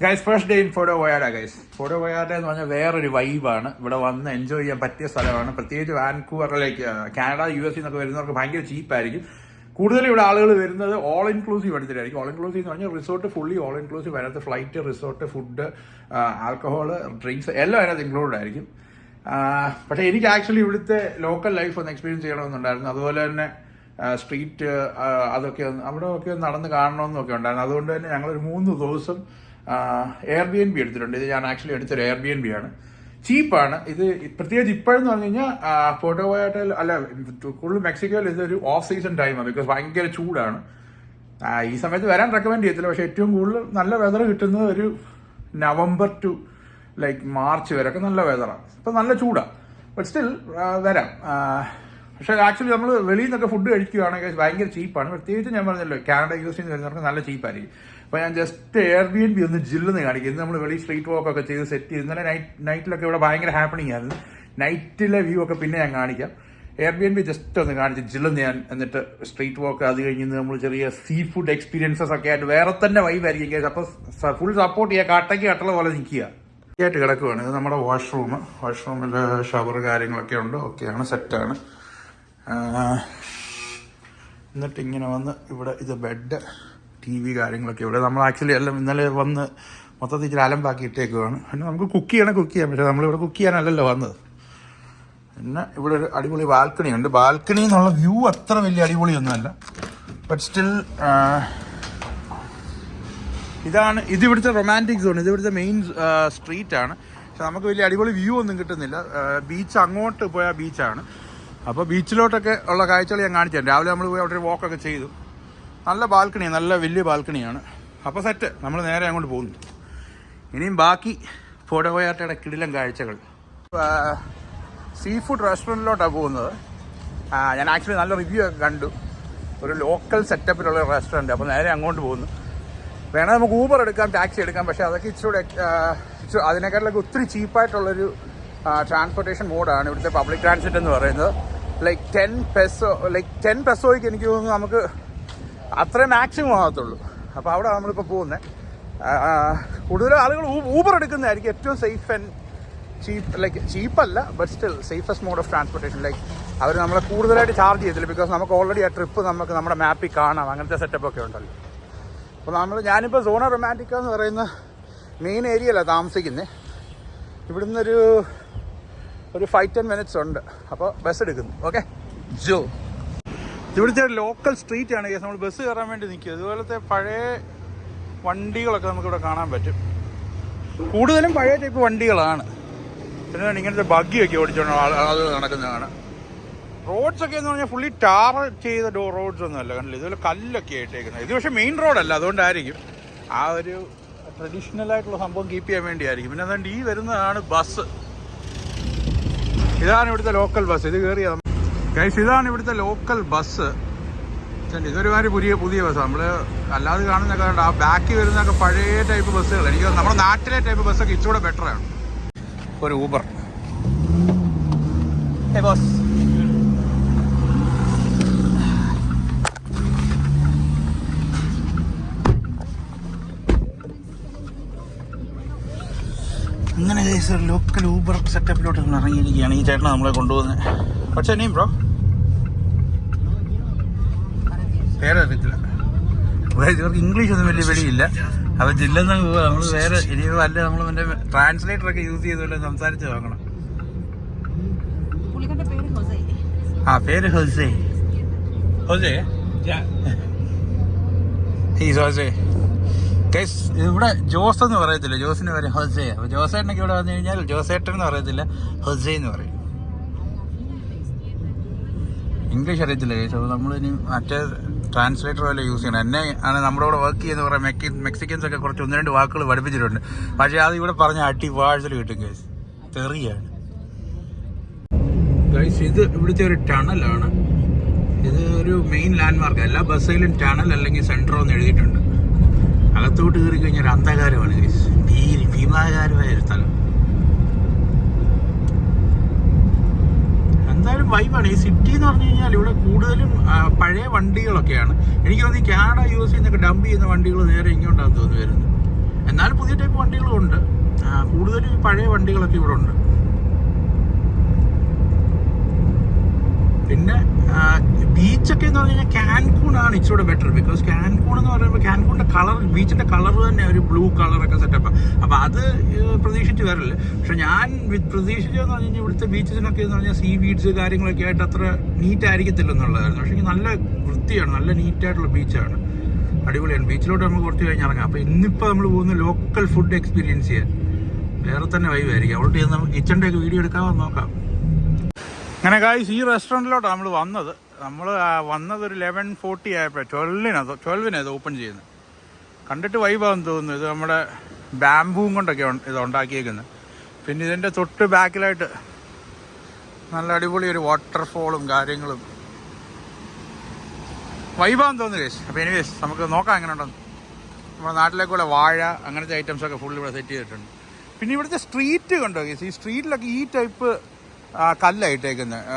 Guys first day in fort വയാഡ guys. Fort വയാഡ എന്ന് പറഞ്ഞാൽ വേറൊരു വൈബാണ്. ഇവിടെ വന്ന് എൻജോയ് ചെയ്യാൻ പറ്റിയ സ്ഥലമാണ്. പ്രത്യേകിച്ച് വാൻകൂവറിലേക്ക് കാനഡ US എന്നൊക്കെ വരുന്നവർക്ക് ഭയങ്കര ചീപ്പായിരിക്കും. കൂടുതലും ഇവിടെ ആളുകൾ വരുന്നത് ഓൾ ഇൻക്ലൂസീവ് എടുത്തിട്ടായിരിക്കും. ഓൾ ഇൻക്ലൂസീവ് എന്ന് പറഞ്ഞാൽ റിസോർട്ട് ഫുള്ളി ഓൾ ഇൻക്ലൂസീവ്. അതിനകത്ത് flight, resort, food, alcohol, drinks എല്ലാം അതിനകത്ത് ഇൻക്ലൂഡഡ് ആയിരിക്കും. പക്ഷേ എനിക്ക് ആക്ച്വലി ഇവിടുത്തെ ലോക്കൽ ലൈഫ് ഒന്ന് എക്സ്പീരിയൻസ് ചെയ്യണമെന്നുണ്ടായിരുന്നു. അതുപോലെ തന്നെ സ്ട്രീറ്റ് അതൊക്കെ അവിടെ ഒക്കെ നടന്ന് കാണണമെന്നൊക്കെ ഉണ്ടായിരുന്നു. അതുകൊണ്ട് തന്നെ ഞങ്ങളൊരു 3 ദിവസം Airbnb എടുത്തിട്ടുണ്ട്. ഇത് ഞാൻ ആക്ച്വലി എടുത്തൊരു Airbnb ആണ്. ചീപ്പാണ് ഇത്. പ്രത്യേകിച്ച് ഇപ്പോഴെന്ന് പറഞ്ഞു കഴിഞ്ഞാൽ ഫോർട്ട് വയാഡയിൽ അല്ല, കൂടുതൽ മെക്സിക്കോയിൽ ഇതൊരു ഓഫ് സീസൺ ടൈമാണ്. ബിക്കോസ് ഭയങ്കര ചൂടാണ്. ഈ സമയത്ത് വരാൻ റെക്കമെൻഡ് ചെയ്യത്തില്ല. പക്ഷേ ഏറ്റവും കൂടുതൽ നല്ല വെതർ കിട്ടുന്നത് ഒരു നവംബർ ടു മാർച്ച് വരെ ഒക്കെ നല്ല വെതറാണ്. ഇപ്പം നല്ല ചൂടാണ്. ബട്ട് സ്റ്റിൽ വരാം. പക്ഷേ ആക്ച്വലി നമ്മൾ വെളിയിൽ നിന്നൊക്കെ ഫുഡ് കഴിക്കുകയാണെങ്കിൽ ഭയങ്കര ചീപ്പാണ്. പ്രത്യേകിച്ച് ഞാൻ പറഞ്ഞല്ലോ കാനഡ US വരുന്നവർക്ക് നല്ല ചീപ്പായിരിക്കും. അപ്പോൾ ഞാൻ ജസ്റ്റ് Airbnb ഒന്ന് ജില്ലെന്ന് കാണിക്കും. ഇന്ന് നമ്മൾ വെളി സ്ട്രീറ്റ് വോക്കൊക്കെ ചെയ്ത് സെറ്റ് ചെയ്ത് ഇന്നലെ നൈറ്റിലൊക്കെ ഇവിടെ ഭയങ്കര ഹാപ്പണിങ് ആയിരുന്നു. നൈറ്റിലെ വ്യൂ ഒക്കെ പിന്നെ ഞാൻ കാണിക്കാം. Airbnb ജസ്റ്റ് ഒന്ന് കാണിച്ച് ജില്ലെന്ന് ഞാൻ, എന്നിട്ട് സ്ട്രീറ്റ് വോക്ക്, അത് കഴിഞ്ഞ് നമ്മൾ ചെറിയ സീ ഫുഡ് എക്സ്പീരിയൻസസ് ഒക്കെ ആയിട്ട് വേറെ തന്നെ വൈബായിരിക്കും. അപ്പോൾ ഫുൾ സപ്പോർട്ട് ചെയ്യുക. കട്ടയ്ക്ക് കട്ടള പോലെ നിൽക്കുക ആയിട്ട് കിടക്കുകയാണ്. ഇത് നമ്മുടെ വാഷ്റൂമിൽ ഷവർ കാര്യങ്ങളൊക്കെ ഉണ്ട്. ഓക്കെയാണ്, സെറ്റാണ്. എന്നിട്ട് ഇങ്ങനെ വന്ന് ഇവിടെ ഇത് ബെഡ്, TV കാര്യങ്ങളൊക്കെ ഇവിടെ. നമ്മൾ ആക്ച്വലി എല്ലാം ഇന്നലെ വന്ന് മൊത്തത്തിൽ ഇച്ചിരി അലമ്പാക്കി ഇട്ടേക്കുവാണ്. പിന്നെ നമുക്ക് കുക്ക് ചെയ്യാം. പക്ഷേ നമ്മളിവിടെ കുക്ക് ചെയ്യാനല്ലല്ലോ വന്നത്. പിന്നെ ഇവിടെ ഒരു അടിപൊളി ബാൽക്കണി ഉണ്ട്. ബാൽക്കണി എന്നുള്ള വ്യൂ അത്ര വലിയ അടിപൊളിയൊന്നുമല്ല. ബട്ട് സ്റ്റിൽ ഇത് ഇവിടുത്തെ റൊമാൻറ്റിക് സോൺ. ഇത് ഇവിടുത്തെ മെയിൻ സ്ട്രീറ്റ് ആണ്. പക്ഷെ നമുക്ക് വലിയ അടിപൊളി വ്യൂ ഒന്നും കിട്ടുന്നില്ല. ബീച്ച് അങ്ങോട്ട് പോയാൽ ബീച്ചാണ്. അപ്പോൾ ബീച്ചിലോട്ടൊക്കെ ഉള്ള കാഴ്ചകൾ ഞാൻ കാണിച്ചു തരാം. രാവിലെ നമ്മൾ പോയി അവിടെ ഒരു വാക്കൊക്കെ ചെയ്തു. നല്ല ബാൽക്കണിയാണ്, നല്ല വലിയ ബാൽക്കണിയാണ്. അപ്പോൾ സെറ്റ്. നമ്മൾ നേരെ അങ്ങോട്ട് പോകുന്നു. ഇനിയും ബാക്കി ഫോർട്ട് വയാഡയുടെ കിടിലം കാഴ്ചകൾ. സീ ഫുഡ് റെസ്റ്റോറൻറ്റിലോട്ടാണ് പോകുന്നത്. ഞാൻ ആക്ച്വലി നല്ല റിവ്യൂ ഒക്കെ കണ്ടു. ഒരു ലോക്കൽ സെറ്റപ്പിലുള്ള റെസ്റ്റോറൻറ്റ്. അപ്പോൾ നേരെ അങ്ങോട്ട് പോകുന്നു. വേണമെങ്കിൽ നമുക്ക് ഊബർ എടുക്കാം, ടാക്സി എടുക്കാം. പക്ഷേ അതൊക്കെ ഇച്ചിരി അതിനേക്കാളൊക്കെ ഒത്തിരി ചീപ്പായിട്ടുള്ളൊരു ട്രാൻസ്പോർട്ടേഷൻ മോഡാണ് ഇവിടുത്തെ പബ്ലിക് ട്രാൻസിറ്റ് എന്ന് പറയുന്നത്. 10 പെസോയ്ക്ക് എനിക്ക് തോന്നുന്നു നമുക്ക് അത്രേ മാക്സിമം ആകത്തുള്ളൂ. അപ്പോൾ അവിടെ നമ്മളിപ്പോൾ പോകുന്നത്. കൂടുതൽ ആളുകൾ ഊബർ എടുക്കുന്നതായിരിക്കും ഏറ്റവും സേഫ് ആൻഡ് ചീപ്പ്. ചീപ്പല്ല, but still safest mode of transportation. അവർ നമ്മളെ കൂടുതലായിട്ട് ചാർജ് ചെയ്തില്ല. ബിക്കോസ് നമുക്ക് ഓൾറെഡി ആ ട്രിപ്പ് നമുക്ക് നമ്മുടെ മാപ്പിൽ കാണാം. അങ്ങനത്തെ സെറ്റപ്പൊക്കെ ഉണ്ടല്ലോ. അപ്പോൾ ഞാനിപ്പോൾ സോണ റൊമാൻറ്റിക്ക എന്ന് പറയുന്ന മെയിൻ ഏരിയയിലാണ് താമസിക്കുന്നത്. ഇവിടുന്ന് ഒരു 5-10 മിനിറ്റ്സ് ഉണ്ട്. അപ്പോൾ ബസ് എടുക്കുന്നു. ഓക്കെ, ഇവിടുത്തെ ഒരു ലോക്കൽ സ്ട്രീറ്റ് ആണ്. നമ്മൾ ബസ് കയറാൻ വേണ്ടി നിൽക്കുക. ഇതുപോലത്തെ പഴയ വണ്ടികളൊക്കെ നമുക്കിവിടെ കാണാൻ പറ്റും. കൂടുതലും പഴയ ടൈപ്പ് വണ്ടികളാണ്. പിന്നെ ഇങ്ങനത്തെ ബഗ്ഗിയൊക്കെ ഓടിച്ചോണ്ട് ആളുകൾ നടക്കുന്നതാണ്. റോഡ്സൊക്കെ എന്ന് പറഞ്ഞാൽ ഫുള്ളി ടാർ ചെയ്ത റോഡ്സ് ഒന്നും അല്ല. കണ്ടില്ല, ഇതുപോലെ കല്ലൊക്കെ ആയിട്ടേക്കുന്നത്. ഇത് പക്ഷേ മെയിൻ റോഡല്ല. അതുകൊണ്ടായിരിക്കും ആ ഒരു ട്രഡീഷണൽ ആയിട്ടുള്ള സംഭവം കീപ്പ് ചെയ്യാൻ വേണ്ടിയായിരിക്കും. പിന്നെ അതുകൊണ്ട് ഈ വരുന്നതാണ് ബസ്. ഇതാണ് ഇവിടുത്തെ ലോക്കൽ ബസ്. ഇത് കയറിയ ഗൈസ്, ഇതാണ് ഇവിടുത്തെ ലോക്കൽ ബസ്. ഇതൊരുമാതിരി പുതിയ ബസ്സാണ്. നമ്മൾ അല്ലാതെ കാണുന്നൊക്കെ ആ ബാക്കിൽ വരുന്നതൊക്കെ പഴയ ടൈപ്പ് ബസ്സുകൾ. എനിക്ക് നമ്മുടെ നാട്ടിലെ ടൈപ്പ് ബസ്സൊക്കെ ഇച്ചിരി ബെറ്ററാണ്. ഒരു ഊബർ. ബോസ്, അങ്ങനെ ഗൈസ് ഒരു ലോക്കൽ ഊബർ സെറ്റപ്പിലോട്ട് നമ്മൾ ഇറങ്ങിയിരിക്കുകയാണ്. ഈ ചേട്ടനാണ് നമ്മളെ കൊണ്ടുപോകുന്നത്. പക്ഷേ നെയിം ബ്രോ? പേരറിയത്തില്ല. ഇവർക്ക് ഇംഗ്ലീഷ് ഒന്നും വലിയ വെളിയില്ല. അപ്പോൾ ജില്ലെന്ന് നമ്മൾ വേറെ ഇനി വല്ല നമ്മൾ മറ്റേ ട്രാൻസ്ലേറ്ററൊക്കെ യൂസ് ചെയ്തുകൊണ്ട് സംസാരിച്ച് നോക്കണം. പേര് ഹൊസേ. ഗൈസ്, ഇവിടെ ജോസ് എന്ന് പറയത്തില്ല. ജോസിന് പറയും ഹൊസേ. അപ്പോൾ ജോസേട്ടനൊക്കെ ഇവിടെ വന്നു കഴിഞ്ഞാൽ ജോസേട്ടൻ എന്ന് പറയത്തില്ല, ഹൊസേ എന്ന് പറയും. ഇംഗ്ലീഷ് അറിയത്തില്ല ഗൈസ്. അപ്പോൾ നമ്മളിനി മറ്റേ ട്രാൻസ്ലേറ്റർ വല്ല യൂസ് ചെയ്യണം. എന്നെ ആണ് നമ്മുടെ കൂടെ വർക്ക് ചെയ്യുന്ന കുറേ മെക്സിക്കൻസ് ഒക്കെ കുറച്ച് 1-2 വാക്കുകൾ പഠിപ്പിച്ചിട്ടുണ്ട്. പക്ഷേ അത് ഇവിടെ പറഞ്ഞ വാഴ്ചൽ കിട്ടും ഗൈസ്. തെറിയാണ് ഗൈസ്. ഇത് ഇവിടുത്തെ ഒരു ടണലാണ്. ഇത് ഒരു മെയിൻ ലാൻഡ്മാർക്ക്. എല്ലാ ബസ്സിലും ടണൽ അല്ലെങ്കിൽ സെൻട്രോ എന്ന് എഴുതിയിട്ടുണ്ട്. അകത്തോട്ട് കയറി കഴിഞ്ഞാൽ ഒരു അന്ധകാരമാണ് ഗൈസ്. ഭീമാകാരമായ ഒരു സ്ഥലം. എന്തായാലും വൈബാണ്. ഈ സിറ്റി എന്ന് പറഞ്ഞു കഴിഞ്ഞാൽ ഇവിടെ കൂടുതലും പഴയ വണ്ടികളൊക്കെയാണ്. എനിക്ക് തോന്നുന്നു കാനഡ US എന്നൊക്കെ ഡംപ് ചെയ്യുന്ന വണ്ടികൾ നേരെ ഇങ്ങോട്ടാന്ന് തോന്നുന്നു വരുന്നത്. എന്നാലും പുതിയ ടൈപ്പ് വണ്ടികളും ഉണ്ട്. കൂടുതലും പഴയ വണ്ടികളൊക്കെ ഇവിടെ ഉണ്ട്. പിന്നെ ബീച്ചൊക്കെ എന്ന് പറഞ്ഞു കഴിഞ്ഞാൽ കാൻകൂണാണ് ഇച്ചിരി ബെറ്റർ. ബിക്കോസ് കാൻകൂൺ എന്ന് പറയുമ്പോൾ കാൻകൂണിൻ്റെ കളർ, ബീച്ചിൻ്റെ കളർ തന്നെ ഒരു ബ്ലൂ കളറൊക്കെ സെറ്റപ്പാണ്. അപ്പോൾ അത് പ്രതീക്ഷിച്ച് വരില്ല. പക്ഷെ ഞാൻ പ്രതീക്ഷിച്ചതെന്ന് പറഞ്ഞു കഴിഞ്ഞാൽ ഇവിടുത്തെ ബീച്ചസിനൊക്കെ എന്ന് പറഞ്ഞാൽ സീ വീഡ്സ് കാര്യങ്ങളൊക്കെ ആയിട്ട് അത്ര നീറ്റ് ആയിരിക്കത്തില്ല എന്നുള്ളതായിരുന്നു. പക്ഷേ നല്ല വൃത്തിയാണ്, നല്ല നീറ്റായിട്ടുള്ള ബീച്ചാണ്, അടിപൊളിയാണ്. ബീച്ചിലോട്ട് നമുക്ക് കുറച്ച് കഴിഞ്ഞ് ഇറങ്ങാം. അപ്പോൾ ഇന്നിപ്പോൾ നമ്മൾ പോകുന്ന ലോക്കൽ ഫുഡ് എക്സ്പീരിയൻസ് ചെയ്യാൻ വേറെ തന്നെ വൈബായിരിക്കും. അവിടെ ചെന്ന് നമുക്ക് കിച്ചൻ്റെ ഒക്കെ വീഡിയോ എടുക്കാമെന്ന് നോക്കാം. അങ്ങനെ ഗായ്സ്, ഈ റെസ്റ്റോറൻറ്റിലോട്ടാണ് നമ്മൾ വന്നത്. നമ്മൾ വന്നത് ഒരു 11:40 ആയപ്പോൾ 12-ന് ഇത് ഓപ്പൺ ചെയ്യുന്നത്. കണ്ടിട്ട് വൈബാന്ന് തോന്നുന്നു. ഇത് നമ്മുടെ ബാംബൂവും കൊണ്ടൊക്കെ ഇത് ഉണ്ടാക്കിയേക്കുന്നത്. പിന്നെ ഇതിൻ്റെ തൊട്ട് ബാക്കിലായിട്ട് നല്ല അടിപൊളി ഒരു വാട്ടർഫോളും കാര്യങ്ങളും വൈബാന്ന് തോന്നുന്നു ഗൈസ്. അപ്പോൾ എനിവേസ് നമുക്ക് നോക്കാം എങ്ങനെ ഉണ്ടെന്ന്. നമ്മുടെ നാട്ടിലേക്കുള്ള വാഴ അങ്ങനത്തെ ഐറ്റംസൊക്കെ ഫുൾ ഇവിടെ സെറ്റ് ചെയ്തിട്ടുണ്ട്. പിന്നെ ഇവിടുത്തെ സ്ട്രീറ്റ് കണ്ടോ ഗൈസ്, ഈ സ്ട്രീറ്റിലൊക്കെ ഈ ടൈപ്പ് കല്ലായിട്ടേക്കുന്നത്,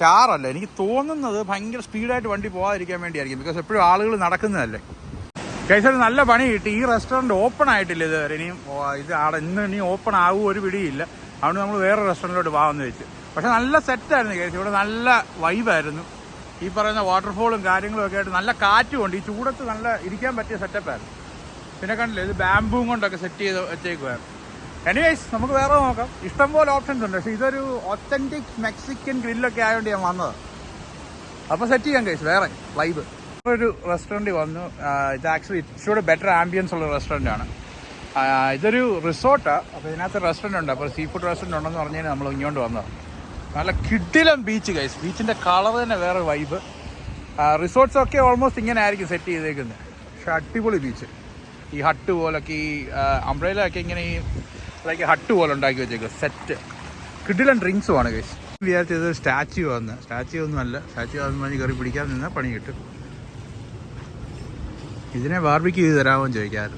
ടാറല്ല. എനിക്ക് തോന്നുന്നത് ഭയങ്കര സ്പീഡായിട്ട് വണ്ടി പോകാതിരിക്കാൻ വേണ്ടിയായിരിക്കും. ബിക്കോസ് എപ്പോഴും ആളുകൾ നടക്കുന്നതല്ലേ. ഗൈസ് നല്ല പണി കിട്ടി. ഈ റെസ്റ്റോറൻറ്റ് ഓപ്പൺ ആയിട്ടില്ല ഇതുവരെ. ഇനിയും ഇത് ഇനി ഓപ്പൺ ആകുമോ ഒരു പിടിയില്ല. അതുകൊണ്ട് നമ്മൾ വേറെ റെസ്റ്റോറൻറ്റിലോട്ട് പോകാമെന്ന് വെച്ച്. പക്ഷെ നല്ല സെറ്റായിരുന്നു ഗൈസ്. ഇവിടെ നല്ല വൈബായിരുന്നു. ഈ പറയുന്ന വാട്ടർഫോളും കാര്യങ്ങളും ഒക്കെ ആയിട്ട് നല്ല കാറ്റുമുണ്ട്. ഈ ചൂടത്ത് നല്ല ഇരിക്കാൻ പറ്റിയ സെറ്റപ്പായിരുന്നു. പിന്നെ കണ്ടില്ലേ, ഇത് ബാംബൂവും കൊണ്ടൊക്കെ സെറ്റ് ചെയ്ത് വെച്ചേക്കുമായിരുന്നു. എനിവേസ് നമുക്ക് വേറെ നോക്കാം. ഇഷ്ടംപോലെ ഓപ്ഷൻസ് ഉണ്ട്. പക്ഷേ ഇതൊരു ഒത്തൻറ്റിക് മെക്സിക്കൻ ഗ്രില്ലൊക്കെ ആയതുകൊണ്ട് ഞാൻ വന്നത്. അപ്പോൾ സെറ്റ് ചെയ്യാം ഗൈസ് വേറെ വൈബ്. ഒരു റെസ്റ്റോറൻറ്റ് വന്നു. ഇത് ആക്ച്വലി ഇച്ചിരി ബെറ്റർ ആംബിയൻസ് ഉള്ള റെസ്റ്റോറൻറ്റാണ്. ഇതൊരു റിസോർട്ടാണ്. അപ്പോൾ ഇതിനകത്ത് റെസ്റ്റോറൻറ്റ് ഉണ്ട്. അപ്പോൾ സീ ഫുഡ് റെസ്റ്റോറൻറ്റ് ഉണ്ടെന്ന് പറഞ്ഞു കഴിഞ്ഞാൽ നമ്മൾ ഇങ്ങോട്ട് വന്നത്. നല്ല കിടിലം ബീച്ച് ഗൈസ്. ബീച്ചിൻ്റെ കളർ തന്നെ വേറെ വൈബ്. റിസോർട്ട്സൊക്കെ ഓൾമോസ്റ്റ് ഇങ്ങനെ ആയിരിക്കും സെറ്റ് ചെയ്തേക്കുന്നത്. പക്ഷേ അടിപൊളി ബീച്ച്. ഈ ഹട്ട് പോലൊക്കെ, ഈ അംബ്രേലൊക്കെ ഇങ്ങനെ ഈ ലൈക്ക് ഹട്ട് പോലെ ഉണ്ടാക്കി വെച്ചേക്കുക. സെറ്റ് കിടിലൻ ഡ്രിങ്ക്സുമാണ് ഗൈസ്. വിചാരിച്ചത് സ്റ്റാച്യു വന്ന്, സ്റ്റാച്യു ഒന്നും അല്ല. സ്റ്റാച്യു വന്ന് പറഞ്ഞ് കയറി പിടിക്കാൻ നിന്നാൽ പണി കിട്ടും. ഇതിനെ ബാർബിക്യൂ ചെയ്ത് തരാമെന്ന് ചോദിക്കാറ്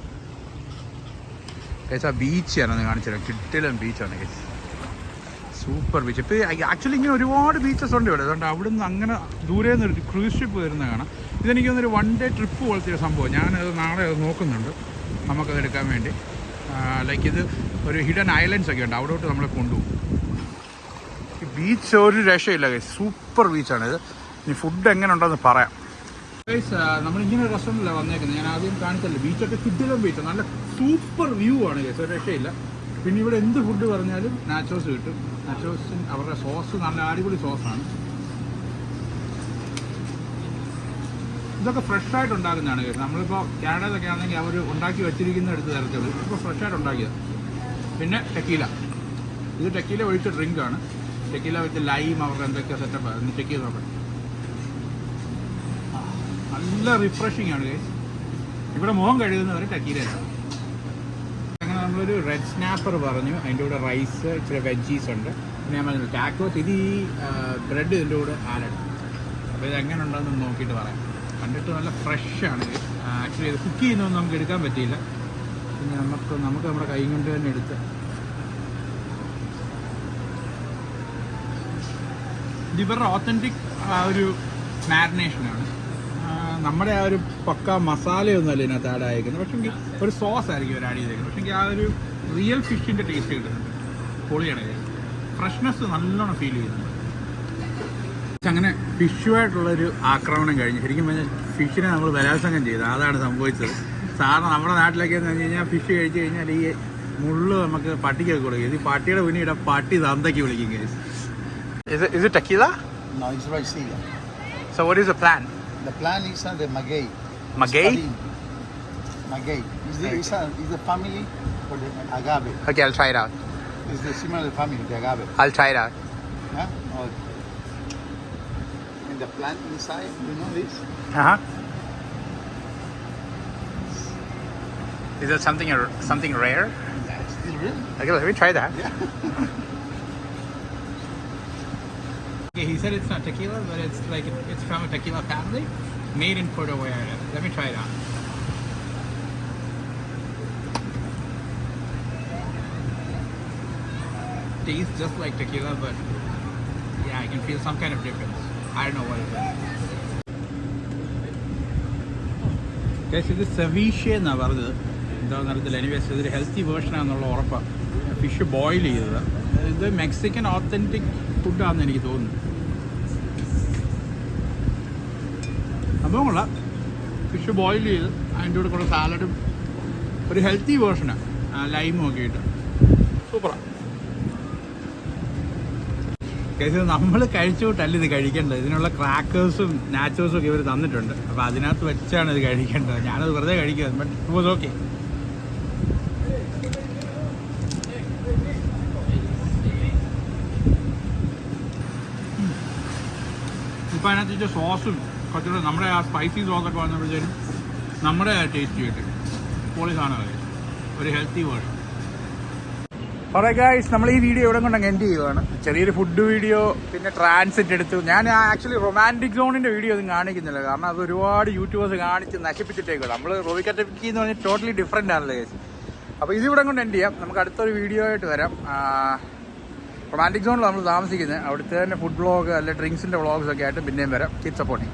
ഗൈസ്. ആ ബീച്ചാണ് കാണിച്ചത്. കിടിലൻ ബീച്ചാണ് ഗൈസ്. Super beach. ഇപ്പോൾ ആക്ച്വലി ഇങ്ങനെ ഒരുപാട് ബീച്ചസ് ഉണ്ട് ഇവിടെ. അതുകൊണ്ട് അവിടെ നിന്ന് അങ്ങനെ ദൂരെ നിന്ന് ഒരു ക്രൂസ് ഷിപ്പ് വരുന്ന കാണാം. ഇതെനിക്കൊന്നൊരു 1 ഡേ ട്രിപ്പ് പോലത്തെ ഒരു സംഭവം. ഞാനത് നാളെ നോക്കുന്നുണ്ട് നമുക്കത് എടുക്കാൻ വേണ്ടി. ലൈക്ക് ഇത് ഒരു ഹിഡൻ ഐലൻഡ്സ് ഒക്കെ ഉണ്ട്, അവിടോട്ട് നമ്മളെ കൊണ്ടുപോകും. ഈ ബീച്ച് ഒരു രക്ഷയില്ല ഗൈസ്. സൂപ്പർ ബീച്ചാണ് ഇത്. ഇനി ഫുഡ് എങ്ങനെ ഉണ്ടെന്ന് പറയാം ഗൈസ്. നമ്മളിങ്ങനെ ഒരു റെസ്റ്റോറൻറ്റിലാണ് വന്നേക്കുന്നത്. ഞാൻ ആദ്യം കാണിച്ചല്ലോ, ബീച്ചൊക്കെ കിടിലൻ ബീച്ച്, നല്ല സൂപ്പർ വ്യൂ ആണ് ഗൈസ്. ഒരു രക്ഷയില്ല. പിന്നെ ഇവിടെ എന്ത് ഫുഡ് പറഞ്ഞാലും നാച്ചോസ് കിട്ടും. നാച്ചോസിന് അവരുടെ സോസ് നല്ല അടിപൊളി സോസാണ്. ഇതൊക്കെ ഫ്രഷായിട്ട് ഉണ്ടാക്കുന്നതാണ് കേട്ടോ. നമ്മളിപ്പോൾ കാനഡയിലൊക്കെ ആണെങ്കിൽ അവർ ഉണ്ടാക്കി വെച്ചിരിക്കുന്ന എടുത്ത് തരത്തുള്ളൂ. ഇപ്പോൾ ഫ്രഷായിട്ട് ഉണ്ടാക്കിയത്. പിന്നെ ടെക്കീല. ഇത് ടെക്കീല ഒഴിച്ച ഡ്രിങ്കാണ്. ടെക്കീല വിത്ത് ലൈം അവരുടെ എന്തൊക്കെ സെറ്റപ്പാണ്. ഒന്ന് ചെക്ക് ചെയ്ത് നോക്കാം. നല്ല റിഫ്രഷിംഗ് ആണ് ഗൈസ്. ഇവിടെ മുഖം കഴുകുന്നവരെ ടെക്കീലയാണ്. അങ്ങനെ നമ്മളൊരു റെഡ് സ്നാപ്പർ പറഞ്ഞു. അതിൻ്റെ കൂടെ റൈസ്, ഇച്ചിരി വെജീസ് ഉണ്ട്. പിന്നെ ഞാൻ പറഞ്ഞു ടാക്കോസ്. ഇത് ഈ ബ്രെഡ് ഇതിൻ്റെ കൂടെ ആലഡ്. അപ്പോൾ ഇത് എങ്ങനെ ഉണ്ടെന്ന് നോക്കിയിട്ട് പറയാം. കണ്ടിട്ട് നല്ല ഫ്രഷാണ്. ആക്ച്വലി ഇത് കുക്ക് ചെയ്യുന്നതൊന്നും നമുക്ക് എടുക്കാൻ പറ്റിയില്ല. പിന്നെ നമുക്ക് നമ്മുടെ കൈ കൊണ്ട് തന്നെ എടുത്ത് ഇത് ഇവരുടെ ഓത്തൻറ്റിക് ഒരു മാരിനേഷനാണ്. നമ്മുടെ ആ ഒരു പക്ക മസാലയൊന്നുമല്ല ഇതിനകത്ത് ആഡ് ആയിരിക്കുന്നത്. പക്ഷേ ഒരു സോസ് ആയിരിക്കും ഇവർ ആഡ് ചെയ്തേക്കുന്നത്. പക്ഷേ ആ ഒരു റിയൽ ഫിഷിൻ്റെ ടേസ്റ്റ് കിട്ടുന്നുണ്ട്. പൊളിയാണ്. ഫ്രഷ്നെസ് നല്ലോണം ഫീൽ ചെയ്യുന്നുണ്ട്. അങ്ങനെ ഫിഷുമായിട്ടുള്ളൊരു ആക്രമണം കഴിഞ്ഞു. ശരിക്കും പറഞ്ഞാൽ ഫിഷിനെ നമ്മൾ ബലാത്സംഗം ചെയ്തു. അതാണ് സംഭവിച്ചത്. സാധാരണ നമ്മുടെ നാട്ടിലൊക്കെ എന്ന് പറഞ്ഞു കഴിഞ്ഞാൽ ഫിഷ് കഴിച്ച് കഴിഞ്ഞാൽ ഈ മുള്ള് നമുക്ക് പട്ടിക്കൊക്കെ കൊടുക്കും. ഈ പട്ടിയുടെ പിന്നീട് പട്ടി തന്തയ്ക്ക് വിളിക്കും case. Is it tequila? No, it's raicilla. So what is the plan? The plan is the maguey. Maguey? Maguey. It's the family for the agave. Okay, I'll try it out. It's the similar family, the agave. I'll try it out. Yeah? Okay. And the plant inside, you know this? Uh-huh. Is that something rare? That's still real. Okay, let me try that. Yeah. Okay, he said it's not tequila, but it's like it's from a tequila family, made in Puerto Vallarta. Let me try it out. Tastes just like tequila, but yeah, I can feel some kind of difference. I don't know what it is. Guys, ഇത് സെവീഷെ എന്നാണ് പറഞ്ഞത്. എന്താണെന്ന് അറിയത്തില്ല. Anyways ഇതൊരു healthy വേർഷനാണെന്നുള്ള ഉറപ്പാണ്. Fish boil ചെയ്തത്. ഇത് Mexican authentic ഫുഡാണെന്ന് എനിക്ക് തോന്നുന്നു. സംഭവം കൊള്ളാം. ഫിഷ് ബോയിൽ ചെയ്ത് അതിൻ്റെ കൂടെ കുറേ സാലഡും ഒരു ഹെൽത്തി വേർഷനാണ്. ലൈമും ഒക്കെ ഇട്ട് സൂപ്പറാണ്. ഇത് നമ്മൾ കഴിച്ചുകൊണ്ടല്ല ഇത് കഴിക്കേണ്ടത്. ഇതിനുള്ള ക്രാക്കേഴ്സും നാച്ചോസും ഒക്കെ ഇവർ തന്നിട്ടുണ്ട്. അപ്പോൾ അതിനകത്ത് വെച്ചാണ് ഇത് കഴിക്കേണ്ടത്. ഞാനത് വെറുതെ കഴിക്കുന്നത്. But it was okay. ഇപ്പം അതിനകത്ത് സോസും കുറച്ചുകൂടെ നമ്മുടെ ആ സ്പൈസി സോസൊക്കെ വന്നപ്പോഴത്തേനും നമ്മുടെ ടേസ്റ്റ് കിട്ടും. പൊളി സാധനമല്ലേ, ഒരു ഹെൽത്തി വേർഷൻ. ഓൾറൈറ്റ് ഗൈസ്, നമ്മൾ ഈ വീഡിയോ ഇവിടെ കൊണ്ട് എൻഡ് ചെയ്യുവാണ്. ചെറിയൊരു ഫുഡ് വീഡിയോ, പിന്നെ ട്രാൻസിറ്റ് എടുത്തു. ഞാൻ ആക്ച്വലി റൊമാൻറ്റിക് സോണിൻ്റെ വീഡിയോ ഒന്നും കാണിക്കുന്നില്ല, കാരണം അത് ഒരുപാട് യൂട്യൂബേഴ്സ് കാണിച്ച് നശിപ്പിച്ചിട്ടേക്കുള്ളൂ. നമ്മൾ റോബിക്കറ്റപ്പിക്ക് എന്ന് പറഞ്ഞാൽ ടോട്ടലി ഡിഫറെൻ്റ് ആണല്ലോ ഗൈസ്. അപ്പോൾ ഇതിവിടെ കൊണ്ട് എൻഡ് ചെയ്യാം. നമുക്ക് അടുത്തൊരു വീഡിയോ ആയിട്ട് വരാം. റൊമാൻറ്റിക് സോണിൽ നമ്മൾ താമസിക്കുന്നത്. അവിടുത്തെ തന്നെ ഫുഡ് വ്ളോഗ് അല്ലെ ഡ്രിങ്ക്സിൻ്റെ വ്ളോഗ്സ് ഒക്കെ ആയിട്ട് പിന്നെയും വരാം. Keep supporting.